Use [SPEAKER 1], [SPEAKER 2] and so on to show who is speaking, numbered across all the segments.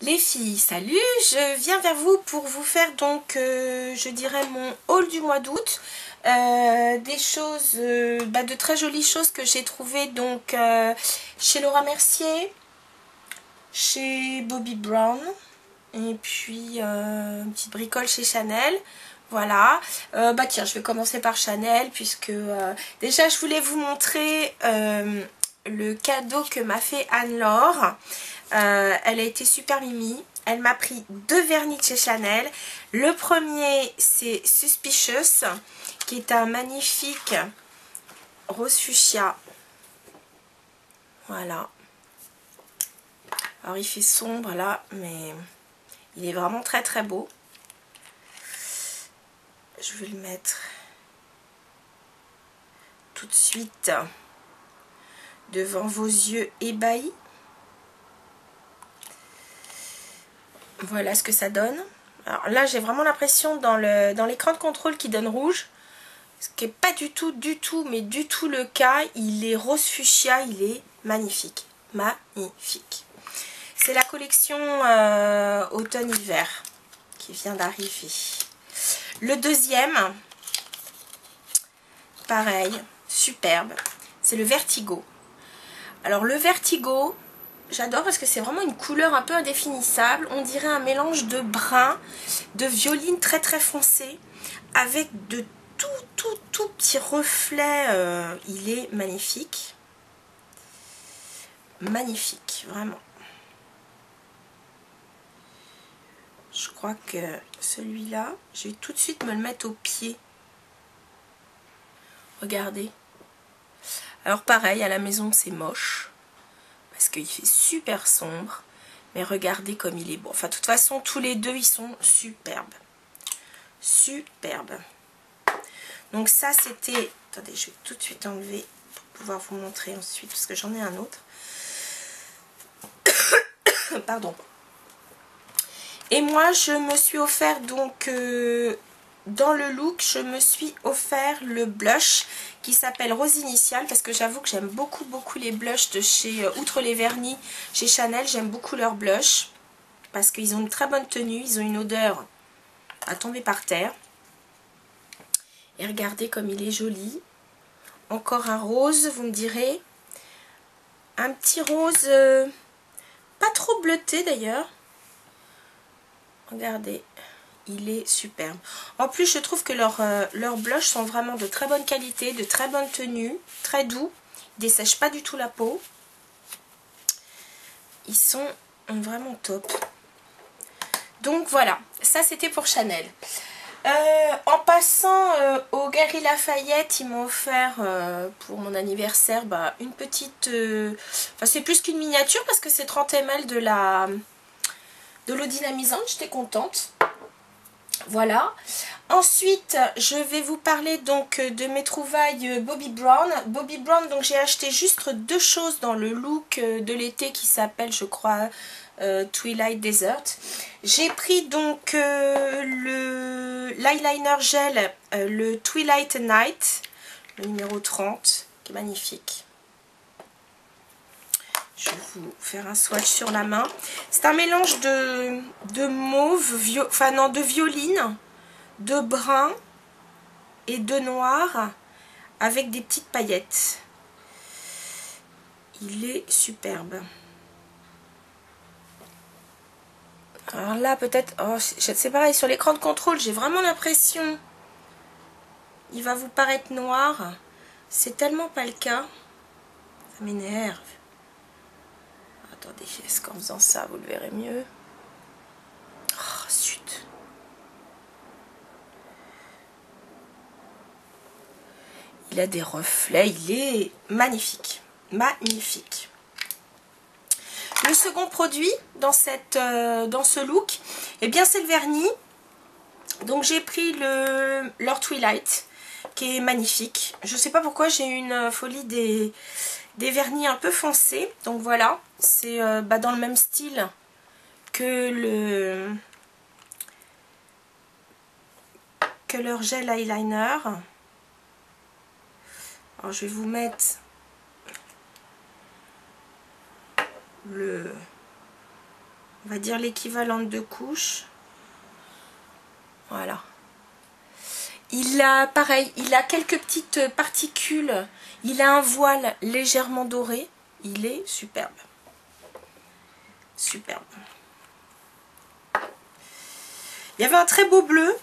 [SPEAKER 1] Les filles, salut! Je viens vers vous pour vous faire donc, je dirais, mon haul du mois d'août. Des choses, de très jolies choses que j'ai trouvées donc chez Laura Mercier, chez Bobbi Brown, et puis une petite bricole chez Chanel. Voilà, tiens, je vais commencer par Chanel puisque déjà je voulais vous montrer le cadeau que m'a fait Anne-Laure. Elle a été super mimi. Elle m'a pris 2 vernis de chez Chanel. Le premier, c'est Suspicious, qui est un magnifique rose fuchsia. Voilà. Alors, il fait sombre là, mais il est vraiment très très beau. Je vais le mettre tout de suite devant vos yeux ébahis. Voilà ce que ça donne. Alors là, j'ai vraiment l'impression dans l'écran de contrôle qui donne rouge, ce qui n'est pas du tout le cas. Il est rose fuchsia, il est magnifique. Magnifique. C'est la collection automne-hiver qui vient d'arriver. Le deuxième, pareil, superbe, c'est le Vertigo. Alors le Vertigo, j'adore parce que c'est vraiment une couleur un peu indéfinissable. On dirait un mélange de brun, de violine très très foncé, avec de tout petits reflets. Il est magnifique. Magnifique, vraiment. Je crois que celui-là, je vais tout de suite me le mettre au pied. Regardez. Alors pareil, à la maison c'est moche, parce qu'il fait super sombre. Mais regardez comme il est beau. Enfin, de toute façon, tous les deux, ils sont superbes. Superbes. Donc ça, c'était... Attendez, je vais tout de suite enlever pour pouvoir vous montrer ensuite, parce que j'en ai un autre. Pardon. Et moi, je me suis offert donc... dans le look, je me suis offert le blush qui s'appelle Rose Initial, parce que j'avoue que j'aime beaucoup les blushs de chez, outre les vernis, chez Chanel, j'aime beaucoup leurs blushs, parce qu'ils ont une très bonne tenue, ils ont une odeur à tomber par terre. Et regardez comme il est joli. Encore un rose, vous me direz. Un petit rose, pas trop bleuté d'ailleurs. Regardez. Il est superbe. En plus, je trouve que leurs blushs sont vraiment de très bonne qualité, de très bonne tenue, très doux. Ils ne dessèchent pas du tout la peau. Ils sont vraiment top. Donc voilà, ça c'était pour Chanel. En passant au Galeries Lafayette, ils m'ont offert pour mon anniversaire une petite... Enfin, c'est plus qu'une miniature parce que c'est 30 ml de l'eau dynamisante. J'étais contente. Voilà. Ensuite, je vais vous parler donc de mes trouvailles Bobbi Brown. Bobbi Brown, donc j'ai acheté juste 2 choses dans le look de l'été qui s'appelle, je crois, Twilight Desert. J'ai pris donc l'eyeliner gel, le Twilight Night, le numéro 30, qui est magnifique. Je vais vous faire un swatch sur la main. C'est un mélange de mauve, de violine, de brun et de noir avec des petites paillettes. Il est superbe. Alors là, peut-être... Oh, c'est pareil, sur l'écran de contrôle, j'ai vraiment l'impression... Il va vous paraître noir. C'est tellement pas le cas. Ça m'énerve. Attendez, est-ce qu'en faisant ça, vous le verrez mieux? Oh, zut. Il a des reflets, il est magnifique. Magnifique. Le second produit dans ce look, eh bien c'est le vernis. Donc j'ai pris leur Twilight, qui est magnifique. Je ne sais pas pourquoi j'ai une folie des vernis un peu foncés. Donc voilà, c'est dans le même style que leur gel eyeliner. Alors je vais vous mettre le on va dire l'équivalent de 2 couches. Voilà. Il a, pareil, il a quelques petites particules. Il a un voile légèrement doré. Il est superbe. Superbe. Il y avait un très beau bleu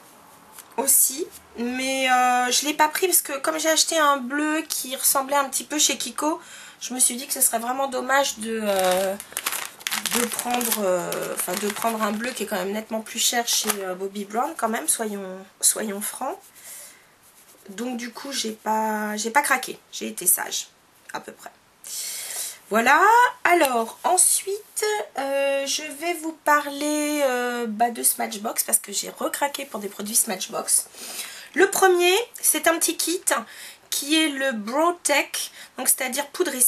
[SPEAKER 1] aussi, mais je ne l'ai pas pris parce que comme j'ai acheté un bleu qui ressemblait un petit peu chez Kiko, je me suis dit que ce serait vraiment dommage de prendre un bleu qui est quand même nettement plus cher chez Bobbi Brown quand même, soyons francs. Donc du coup j'ai pas craqué, j'ai été sage à peu près. Voilà, alors ensuite je vais vous parler de Smashbox parce que j'ai recraqué pour des produits Smashbox. Le premier, c'est un petit kit qui est le Brow Tech, donc c'est-à-dire poudre et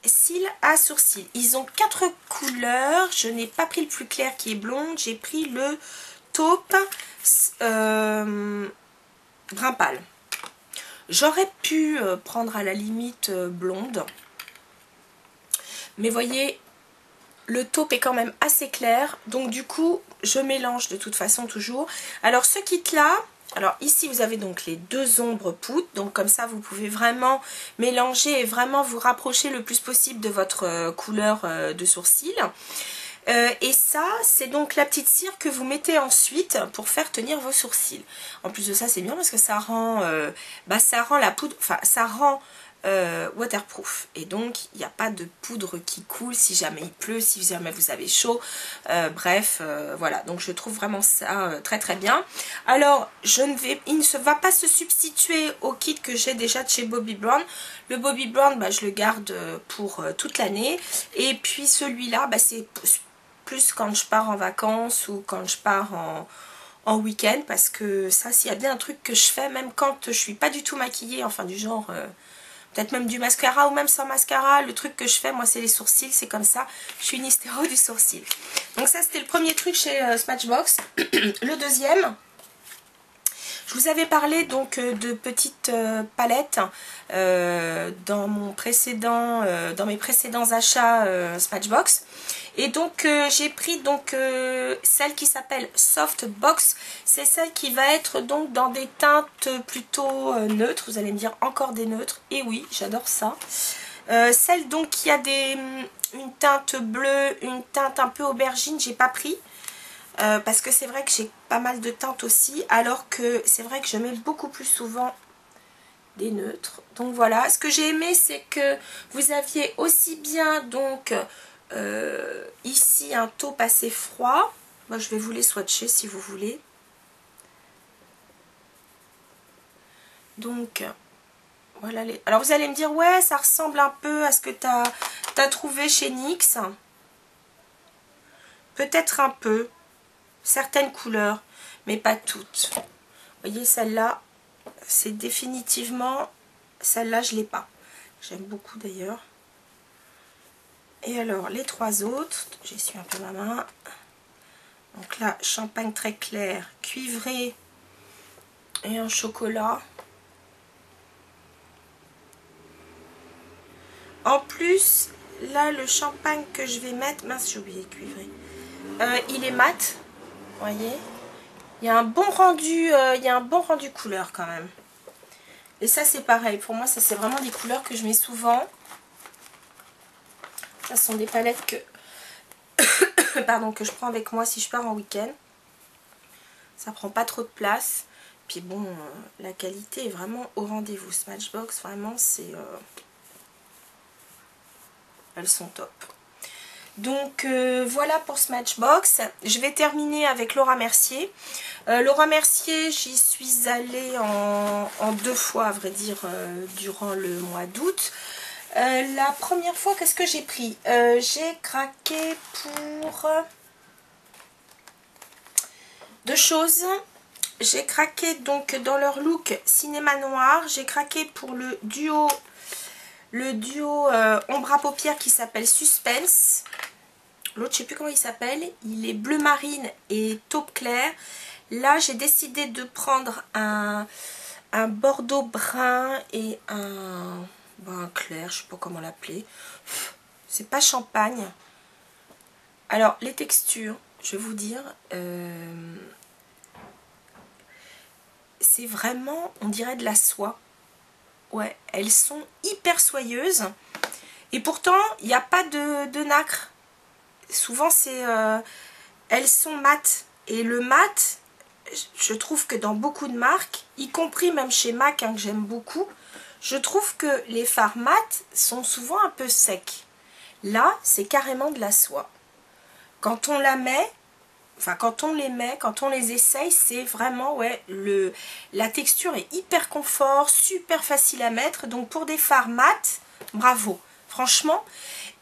[SPEAKER 1] cils à sourcils. Ils ont 4 couleurs, je n'ai pas pris le plus clair qui est blonde, j'ai pris le taupe brun pâle. J'aurais pu prendre à la limite blonde. Mais voyez, le taupe est quand même assez clair. Donc du coup, je mélange de toute façon toujours. Alors ce kit-là, alors ici vous avez donc les 2 ombres poudre. Donc comme ça, vous pouvez vraiment mélanger et vraiment vous rapprocher le plus possible de votre couleur de sourcil. Et ça, c'est donc la petite cire que vous mettez ensuite pour faire tenir vos sourcils. En plus de ça, c'est bien parce que ça rend la poudre, enfin ça rend waterproof. Et donc, il n'y a pas de poudre qui coule si jamais il pleut, si jamais vous avez chaud. Bref, voilà. Donc, je trouve vraiment ça très très bien. Alors, il ne va pas se substituer au kit que j'ai déjà de chez Bobbi Brown. Le Bobbi Brown, je le garde pour toute l'année. Et puis, celui-là, c'est plus quand je pars en vacances ou quand je pars en week-end, parce que ça, s'il y a bien un truc que je fais, même quand je suis pas du tout maquillée, enfin du genre, peut-être même du mascara ou même sans mascara, le truc que je fais, moi, c'est les sourcils, c'est comme ça, je suis une hystéro du sourcil. Donc ça, c'était le premier truc chez Smashbox. Le deuxième, je vous avais parlé donc de petites palettes dans mes précédents achats Smashbox. Et donc j'ai pris donc celle qui s'appelle Softbox. C'est celle qui va être donc dans des teintes plutôt neutres. Vous allez me dire encore des neutres. Et oui, j'adore ça. Celle donc qui a une teinte bleue, une teinte un peu aubergine, j'ai pas pris. Parce que c'est vrai que j'ai pas mal de teintes aussi. Alors que c'est vrai que je mets beaucoup plus souvent des neutres. Donc voilà. Ce que j'ai aimé, c'est que vous aviez aussi bien donc... ici un taupe assez froid. Moi je vais vous les swatcher si vous voulez. Donc voilà les... Alors vous allez me dire ouais, ça ressemble un peu à ce que tu as trouvé chez NYX. Peut-être un peu, certaines couleurs, mais pas toutes. Vous voyez, celle-là, c'est définitivement, celle-là je l'ai pas. J'aime beaucoup d'ailleurs. Et alors les 3 autres, j'essuie un peu ma main. Donc là, champagne très clair, cuivré et un chocolat. En plus, là, le champagne que je vais mettre, mince, j'ai oublié cuivré. Il est mat, vous voyez. Il y a un bon rendu, couleur quand même. Et ça, c'est pareil. Pour moi, ça, c'est vraiment des couleurs que je mets souvent. Ça sont des palettes que, pardon, que je prends avec moi si je pars en week-end. Ça prend pas trop de place. Puis bon, la qualité est vraiment au rendez-vous. Smashbox, vraiment, c'est... elles sont top. Donc voilà pour Smashbox. Je vais terminer avec Laura Mercier. Laura Mercier, j'y suis allée en 2 fois, à vrai dire, durant le mois d'août. La première fois, qu'est-ce que j'ai pris? J'ai craqué pour 2 choses. J'ai craqué donc dans leur look cinéma noir. J'ai craqué pour le duo ombre à paupières qui s'appelle Suspense. L'autre, je sais plus comment il s'appelle. Il est bleu marine et taupe clair. Là, j'ai décidé de prendre un bordeaux brun et un clair, je sais pas comment l'appeler. C'est pas champagne. Alors, les textures, je vais vous dire, c'est vraiment, on dirait de la soie. Ouais, elles sont hyper soyeuses. Et pourtant, il n'y a pas de nacre. Souvent, elles sont mates. Et le mat, je trouve que dans beaucoup de marques, y compris même chez MAC, hein, que j'aime beaucoup, je trouve que les fards mat sont souvent un peu secs. Là, c'est carrément de la soie. Quand on la met, enfin quand on les met, quand on les essaye, c'est vraiment, ouais, la texture est hyper confort, super facile à mettre. Donc pour des fards mat, bravo, franchement.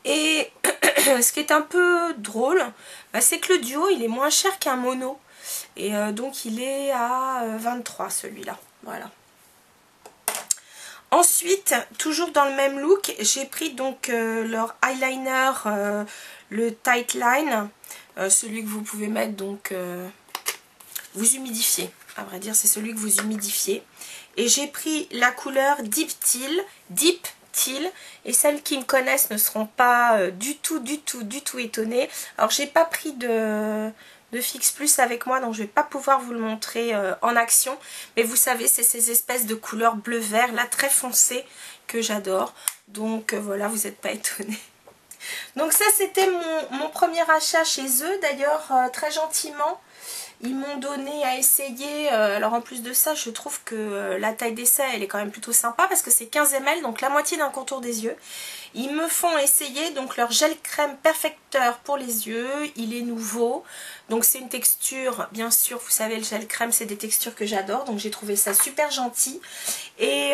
[SPEAKER 1] Et ce qui est un peu drôle, bah, c'est que le duo, il est moins cher qu'un mono. Et donc il est à 23 celui-là, voilà. Ensuite, toujours dans le même look, j'ai pris donc leur eyeliner, le Tight Line, celui que vous pouvez mettre, donc vous humidifiez, à vrai dire c'est celui que vous humidifiez. Et j'ai pris la couleur Deep Teal, et celles qui me connaissent ne seront pas du tout étonnées. Alors j'ai pas pris de Fix Plus avec moi, donc je vais pas pouvoir vous le montrer en action, mais vous savez, c'est ces espèces de couleurs bleu vert là très foncées que j'adore, donc voilà, vous n'êtes pas étonnés. Donc ça, c'était mon premier achat chez eux. D'ailleurs, très gentiment, ils m'ont donné à essayer. Alors en plus de ça, je trouve que la taille d'essai, elle est quand même plutôt sympa parce que c'est 15 ml, donc la moitié d'un contour des yeux. Ils me font essayer donc leur gel crème perfecteur pour les yeux. Il est nouveau. Donc c'est une texture, bien sûr, vous savez, le gel crème, c'est des textures que j'adore. Donc j'ai trouvé ça super gentil. Et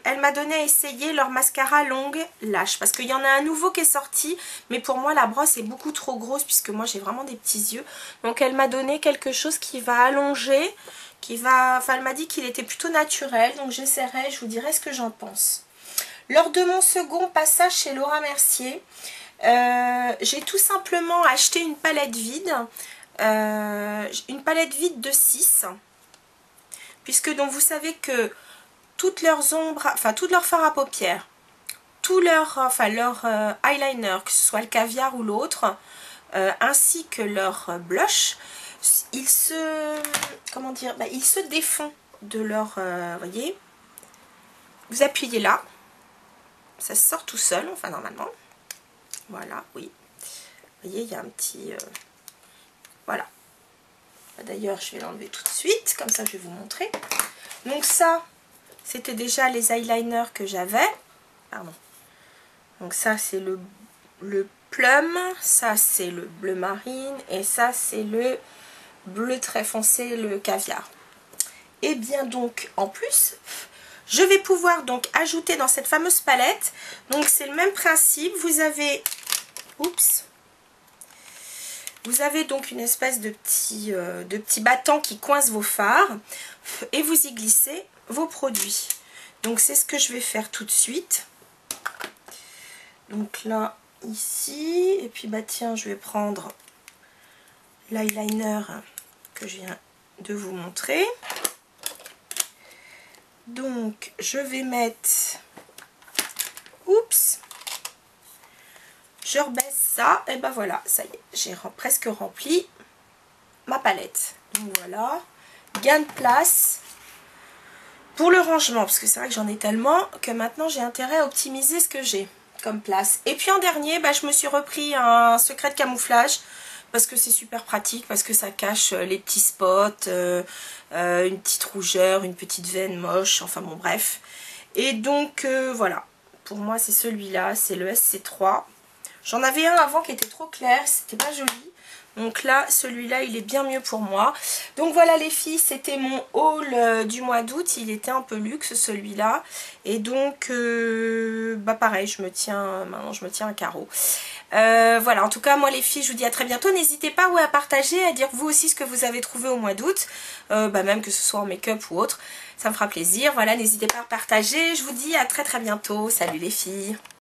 [SPEAKER 1] elle m'a donné à essayer leur mascara longue lash. Parce qu'il y en a un nouveau qui est sorti. Mais pour moi, la brosse est beaucoup trop grosse puisque moi, j'ai vraiment des petits yeux. Donc elle m'a donné quelque chose qui va allonger. Enfin, elle m'a dit qu'il était plutôt naturel. Donc j'essaierai, je vous dirai ce que j'en pense. Lors de mon second passage chez Laura Mercier, j'ai tout simplement acheté une palette vide. Une palette vide de 6. Puisque donc vous savez que toutes leurs ombres, enfin toutes leurs fards à paupières, tout leur eyeliner, que ce soit le caviar ou l'autre, ainsi que leur blush, ils se, comment dire, ils se défont de leur, voyez, vous appuyez là, ça sort tout seul, enfin normalement, voilà, oui, vous voyez, il y a un petit, voilà, d'ailleurs je vais l'enlever tout de suite, comme ça je vais vous montrer. Donc ça, c'était déjà les eyeliners que j'avais, pardon, donc ça c'est le plum, ça c'est le bleu marine, et ça c'est le bleu très foncé, le caviar. Et bien donc en plus, je vais pouvoir donc ajouter dans cette fameuse palette, donc c'est le même principe, vous avez, oups, vous avez donc une espèce de petit battant qui coince vos fards, et vous y glissez vos produits. Donc c'est ce que je vais faire tout de suite. Donc là, ici, et puis bah tiens, je vais prendre l'eyeliner que je viens de vous montrer. Donc je vais mettre, oups, je rebaisse ça, et ben voilà, ça y est, j'ai presque rempli ma palette. Donc voilà, gain de place pour le rangement, parce que c'est vrai que j'en ai tellement que maintenant j'ai intérêt à optimiser ce que j'ai comme place. Et puis en dernier, je me suis repris un secret de camouflage, parce que c'est super pratique, parce que ça cache les petits spots, une petite rougeur, une petite veine moche, enfin bon bref. Et donc voilà, pour moi c'est celui-là, c'est le SC3. J'en avais un avant qui était trop clair, c'était pas joli. Donc là, celui-là, il est bien mieux pour moi. Donc voilà les filles, c'était mon haul du mois d'août. Il était un peu luxe celui-là. Et donc, pareil, maintenant je me tiens à carreau. Voilà, en tout cas, moi les filles, je vous dis à très bientôt. N'hésitez pas à partager, à dire vous aussi ce que vous avez trouvé au mois d'août. Même que ce soit en make-up ou autre. Ça me fera plaisir. Voilà, n'hésitez pas à partager. Je vous dis à très bientôt. Salut les filles.